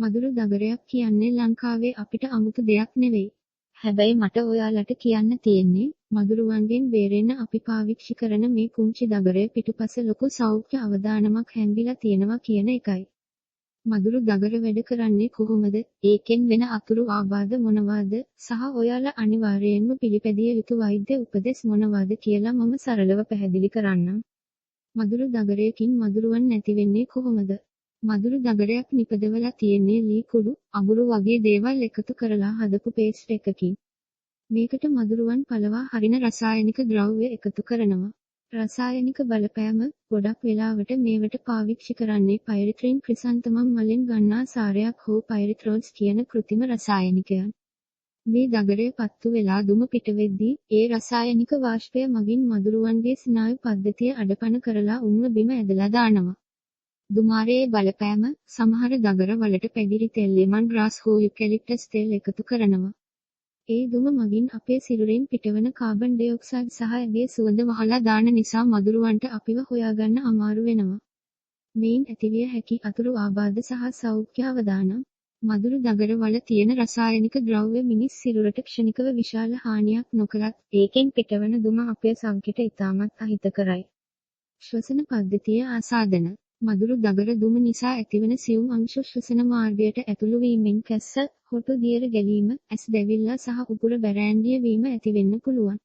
මදුරු දගරයක් කියන්නේ ලංකාවේ අපිට අමුතු දෙයක් නෙවෙයි. හැබැයි මට ඔයාලට කියන්න තියෙන්නේ මදුරුවන්ගෙන් බේරෙන්න අපි පාවිච්චි කරන මේ කුංචි දගරය පිටුපස ලොකු සෞඛ්‍ය අවදානමක් හැංගිලා තියෙනවා කියන එකයි. මදුරු දගර වැඩ කරන්නේ කොහොමද? ඒකෙන් වෙන අතුරු ආබාධ මොනවාද? සහ ඔයාලා අනිවාර්යයෙන්ම පිළිපැදිය යුතු වෛද්‍ය උපදෙස් මොනවාද කියලා මම සරලව පැහැදිලි කරන්නම්. මදුරු දගරයකින් මදුරුවන් නැති වෙන්නේ කොහොමද? මදුරු දගරයක් නිපදවලා තියෙන්නේ ලී කුඩු, අඟුරු වගේ දේවල් එකතු කරලා හදපු පේස්ට් එකකින්. මේකට මදුරුවන් පළවා හරින රසායනික ද්‍රව්‍ය එකතු කරනවා. රසායනික බලපෑම ගොඩක් වෙලාවට මේවට පාවිච්චි කරන්නේ පයිරිත්‍රින් ක්‍රිසන්තමම් වලින් ගන්නා සාරයක් හෝ පයිරිත්‍රෝල්ස් කියන කෘත්‍රිම රසායනිකයන්. මේ දගරය පත්තු වෙලා දුම පිට වෙද්දී ඒ රසායනික වාෂ්පය මගින් මදුරුවන්ගේ ස්නායු පද්ධතිය අඩපණ කරලා උන්ව බිම ඇදලා දානවා. දුමාරයේ බලපෑම සමහර දගර වලට පැදිරි තෙල් ලෙමන් ග්‍රාස් හෝ යුකැලිප්ටස් තෙල් එකතු කරනවා. ඒ දුම මගින් අපේ සිරුරෙන් පිටවන කාබන් ඩයොක්සයිඩ් සහ ඇගේ සුවඳ වහලා දාන නිසා මදුරුවන්ට අපිව හොයාගන්න අමාරු වෙනවා. මේන් ඇතිවිය හැකි අතුරු ආබාධ සහ සෞඛ්‍ය අවදානම් මදුරු දගර වල තියෙන රසායනික ද්‍රව්‍ය මිනිස් සිරුරට ක්ෂණිකව විශාල හානියක් නොකරත් ඒකෙන් පිටවන දුම අපේ සංකේත ඉතාමත් අහිතකරයි. ශ්වසන පද්ධතිය ආසාදන මදුරු දගර දුම නිසා ඇතිවන සියුම් අංශ ශ්වසන මාර්ගයට ඇතුළු වීමෙන් කැස්ස, හොටු දියර ගැලීම, ඇස් දැවිල්ල සහ උගුර බැරෑන්ඩිය වීම ඇති වෙන්න පුළුවන්.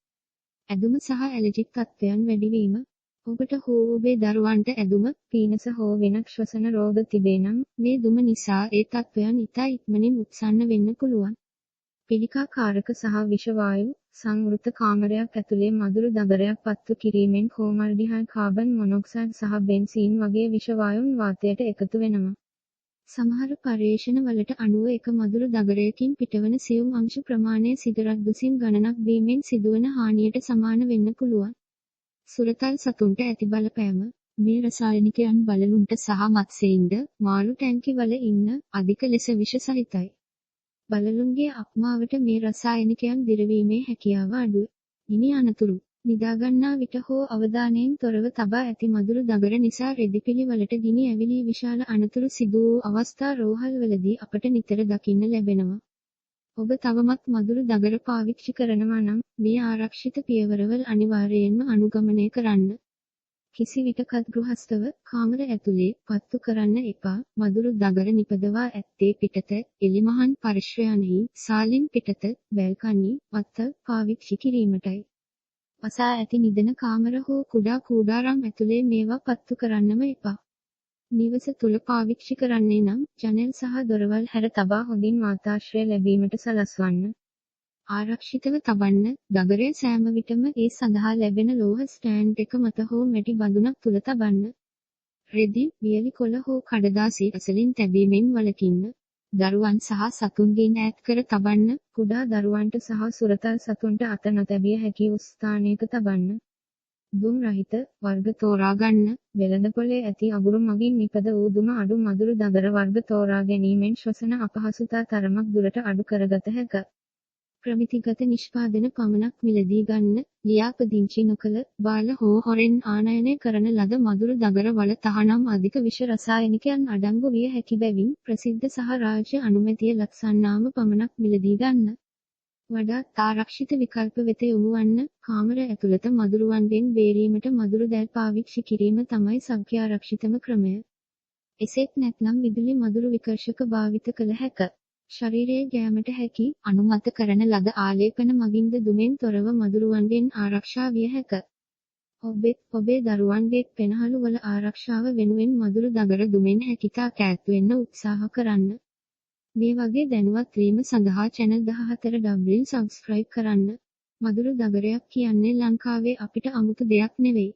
ඇදුම සහ ඇලර්ජික් තත්ත්වයන් වැඩිවීම. ඔබට හෝ ඔබේ දරුවන්ට ඇදුම, පීනස හෝ වෙනත් ශ්වසන රෝග තිබේ නම් මේ දුම නිසා ඒ තත්ත්වයන් ඉතා ඉක්මනින් උත්සන්න වෙන්න පුළුවන්. පිළිකාකාරක සහ විෂ වායු සංවෘත කාමරයක් ඇතුලේ මදුරු දගරයක් පත්තු කිරීමෙන් ෆෝමල්ඩිහයිඩ් කාබන් මොනොක්සයිඩ් සහ බෙන්සීන් වගේ විෂ වායුන් වාතයට එකතු වෙනවා. සමහර පර්යේෂණ වලට අනුව එක මදුරු දගරයකින් පිටවන සියුම් අංශ ප්‍රමාණය සිගරට් දුසින් ගණනක් බීමෙන් සිදුවන හානියට සමාන වෙන්න පුළුවන්. සුරතල් සතුන්ට ඇති බලපෑම මේ රසායනිකයන් බලලුන්ට සහ මත්ස්‍යයින්ද මාළු ටැංකි වල ඉන්න අධික ලෙස විෂ සහිතයි. බලලුන්ගේ අක්මාවට මේ රසායනිකයන් දිරවීමේ හැකියාව අඩුයි. ඉනි අනතුරු නිදාගන්නා විට හෝ අවධානයෙන් තොරව තබා ඇති මදුරු දගර නිසා රෙදිපිලි වලට ගිනි ඇවිලී විශාල අනතුරු සිදු වූ අවස්ථා රෝහල්වලදී අපට නිතර දකින්න ලැබෙනවා. ඔබ තවමත් මදුරු දගර පාවිච්චි කරනවා නම් මේ ආරක්ෂිත පියවරවල් අනිවාර්යයෙන්ම අනුගමනය කරන්න. කිසි විටකත් ගෘහස්තව කාමර ඇතුලේ පත්තු කරන්න එපා. මදුරු දගර නිපදවා ඇත්තේ පිටත, එලිමහන් පරිශ්‍රයන්හි, සාලින් පිටත, බැල්කනි, වත්තල් පාවිච්චි කිරීමටයි. වසා ඇති නිදන කාමර හෝ කුඩා කූඩාරම් ඇතුලේ මේවා පත්තු කරන්නම එපා. නිවස තුල පාවිච්චි කරන්නේ නම් ජනෙල් සහ දොරවල් හැර තබා හොඳින් වාතාශ්‍රය ලැබීමට සලස්වන්න. ආරක්ෂිතව තබන්න. දගරය සෑම විටම ඒ සඳහා ලැබෙන ලෝහ ස්ටෑන්ඩ් එක මත හෝ මැටි බඳුනක් තුල තබන්න. රෙදි, වියලි කොළ හෝ කඩදාසි අසලින් තැබීමෙන් වළකින්න. දරුවන් සහ සතුන්ගෙන් ඈත් කර තබන්න. කුඩා දරුවන්ට සහ සුරතල් සතුන්ට අත නොතැබිය හැකි ස්ථානයක තබන්න. දුම් රහිත වර්ග තෝරා ගන්න. වෙළඳපොලේ ඇති අඟුරු මගින් නිපද වූ දුම අඩු මදුරු දගර වර්ග තෝරා ගැනීමෙන් ශ්වසන අපහසුතා තරමක් දුරට අඩු කරගත හැකිය. ප්‍රමිතිගත නිෂ්පාදන පමණක් මිලදී ගන්න. ලියාපදිංචි නොකළ, බාල හෝ හොරෙන් ආනයනය කරන ලද මදුරු දගර වල තහනම් අධික විෂ රසායනිකයන් අඩංගු විය හැකි බැවින් ප්‍රසිද්ධ සහ රාජ්‍ය අනුමැතිය ලක්සන්නාම පමණක් මිලදී ගන්න. වඩාත් ආරක්ෂිත විකල්ප වෙත යොමු වන්න. කාමර ඇතුළත මදුරුවන්ගෙන් බේරීමට මදුරු දැල් පාවිච්චි කිරීම තමයි සෞඛ්‍යාරක්ෂිතම ක්‍රමය. එසේත් නැත්නම් විදුලි මදුරු විකර්ෂක භාවිත කළ හැකිය. ශරීරයේ ගෑමට හැකි අනුමත කරන ලද ආලේපන මගින්ද දුමෙන් තොරව මදුරුවන්ගෙන් ආරක්ෂා විය හැකිය. ඔබේ දරුවන්ගේ පෙනහළු වල ආරක්ෂාව වෙනුවෙන් මදුරු දගර දුමෙන් හැකියතා ඈත් වෙන්න උත්සාහ කරන්න. මේ වගේ දැනුවත් වීම සඳහා channel 14W subscribe කරන්න. මදුරු දගරයක් කියන්නේ ලංකාවේ අපිට අමුතු දෙයක් නෙවෙයි.